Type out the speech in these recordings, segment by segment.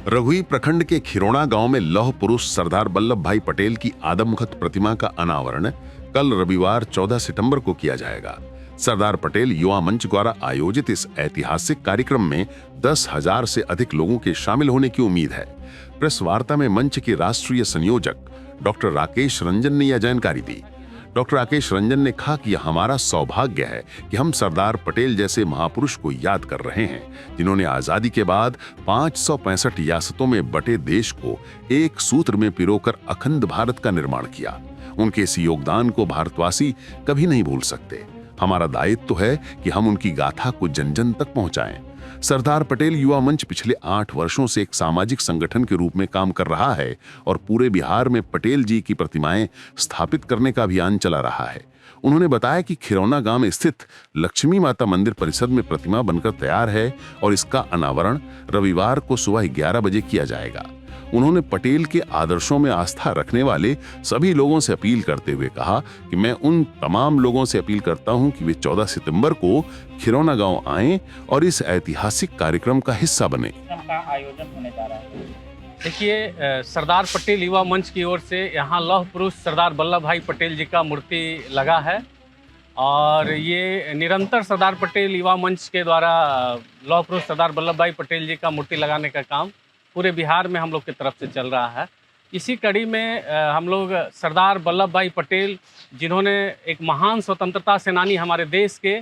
रघुई प्रखंड के खिरौना गांव में लौह पुरुष सरदार वल्लभ भाई पटेल की आदमकद प्रतिमा का अनावरण कल रविवार 14 सितंबर को किया जाएगा। सरदार पटेल युवा मंच द्वारा आयोजित इस ऐतिहासिक कार्यक्रम में 10,000 से अधिक लोगों के शामिल होने की उम्मीद है। प्रेस वार्ता में मंच के राष्ट्रीय संयोजक डॉक्टर राकेश रंजन ने यह जानकारी दी। डॉक्टर राकेश रंजन ने कहा कि यह हमारा सौभाग्य है कि हम सरदार पटेल जैसे महापुरुष को याद कर रहे हैं, जिन्होंने आजादी के बाद 565 रियासतों में बटे देश को एक सूत्र में पिरोकर अखंड भारत का निर्माण किया। उनके इस योगदान को भारतवासी कभी नहीं भूल सकते। हमारा दायित्व तो है कि हम उनकी गाथा को जन जन तक पहुंचाएं। सरदार पटेल युवा मंच पिछले 8 वर्षों से एक सामाजिक संगठन के रूप में काम कर रहा है और पूरे बिहार में पटेल जी की प्रतिमाएं स्थापित करने का अभियान चला रहा है। उन्होंने बताया कि खिरौना गांव में स्थित लक्ष्मी माता मंदिर परिसर में प्रतिमा बनकर तैयार है और इसका अनावरण रविवार को सुबह 11 बजे किया जाएगा। उन्होंने पटेल के आदर्शों में आस्था रखने वाले सभी लोगों से अपील करते हुए कहा कि मैं उन तमाम लोगों से अपील करता हूं कि वे 14 सितंबर को खिरौना गांव आएं और इस ऐतिहासिक कार्यक्रम का हिस्सा बने। का आयोजन होने जा रहा है। देखिए, सरदार पटेल युवा मंच की ओर से यहाँ लौह पुरुष सरदार वल्लभ भाई पटेल जी का मूर्ति लगा है और ये निरंतर सरदार पटेल युवा मंच के द्वारा लौह पुरुष सरदार वल्लभ भाई पटेल जी का मूर्ति लगाने का काम पूरे बिहार में हम लोग की तरफ से चल रहा है। इसी कड़ी में हम लोग सरदार वल्लभ भाई पटेल, जिन्होंने एक महान स्वतंत्रता सेनानी हमारे देश के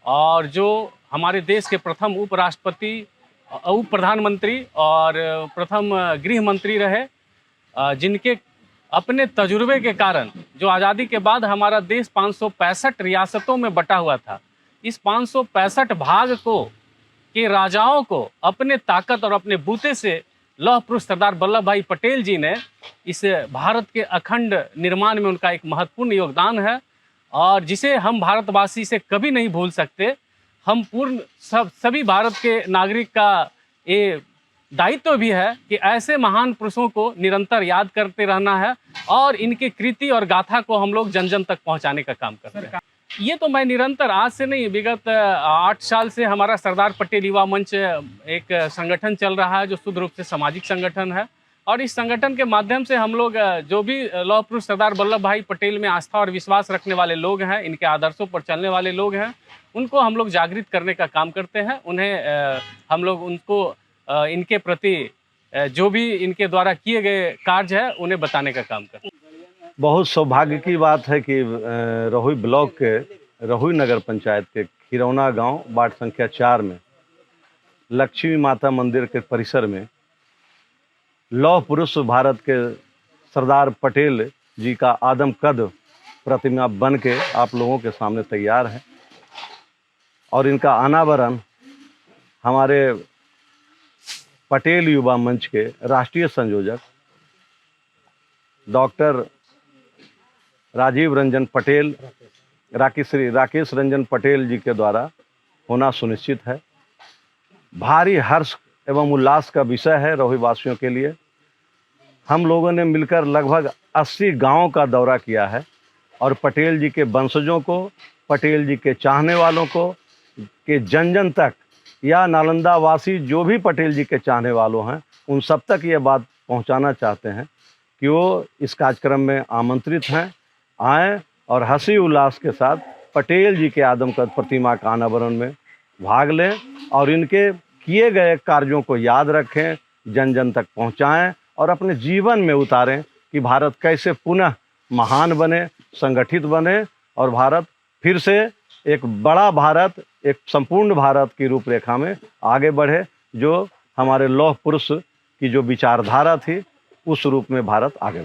और जो हमारे देश के प्रथम उपराष्ट्रपति, उप प्रधानमंत्री और प्रथम गृह मंत्री रहे, जिनके अपने तजुर्बे के कारण जो आज़ादी के बाद हमारा देश 565 रियासतों में बटा हुआ था, इस 565 भाग को के राजाओं को अपने ताकत और अपने बूते से लौह पुरुष सरदार वल्लभ भाई पटेल जी ने इस भारत के अखंड निर्माण में उनका एक महत्वपूर्ण योगदान है और जिसे हम भारतवासी से कभी नहीं भूल सकते। हम सभी भारत के नागरिक का ये दायित्व भी है कि ऐसे महान पुरुषों को निरंतर याद करते रहना है और इनके कृति और गाथा को हम लोग जन जन तक पहुंचाने का काम करते हैं। ये तो मैं निरंतर, आज से नहीं, विगत 8 साल से हमारा सरदार पटेल युवा मंच एक संगठन चल रहा है जो शुद्ध रूप से सामाजिक संगठन है और इस संगठन के माध्यम से हम लोग जो भी लौह पुरुष सरदार वल्लभ भाई पटेल में आस्था और विश्वास रखने वाले लोग हैं, इनके आदर्शों पर चलने वाले लोग हैं, उनको हम लोग जागृत करने का काम करते हैं। उन्हें हम लोग उनको इनके प्रति जो भी इनके द्वारा किए गए कार्य है उन्हें बताने का काम करते हैं। बहुत सौभाग्य की बात है कि रहुई ब्लॉक के रहुई नगर पंचायत के खिरौना गांव वार्ड संख्या 4 में लक्ष्मी माता मंदिर के परिसर में लौह पुरुष भारत के सरदार पटेल जी का आदमकद प्रतिमा बन के आप लोगों के सामने तैयार है और इनका अनावरण हमारे पटेल युवा मंच के राष्ट्रीय संयोजक डॉक्टर राजीव रंजन पटेल, राकेश रंजन पटेल जी के द्वारा होना सुनिश्चित है। भारी हर्ष एवं उल्लास का विषय है रहुई वासियों के लिए। हम लोगों ने मिलकर लगभग 80 गांवों का दौरा किया है और पटेल जी के वंशजों को, पटेल जी के चाहने वालों को, के जन जन तक या नालंदा वासी जो भी पटेल जी के चाहने वालों हैं, उन सब तक ये बात पहुंचाना चाहते हैं कि वो इस कार्यक्रम में आमंत्रित हैं, आएँ और हंसी उल्लास के साथ पटेल जी के आदमकद प्रतिमा का अनावरण में भाग लें और इनके किए गए कार्यों को याद रखें, जन जन तक पहुंचाएं और अपने जीवन में उतारें कि भारत कैसे पुनः महान बने, संगठित बने और भारत फिर से एक बड़ा भारत, एक संपूर्ण भारत की रूपरेखा में आगे बढ़े, जो हमारे लौह पुरुष की जो विचारधारा थी उस रूप में भारत आगे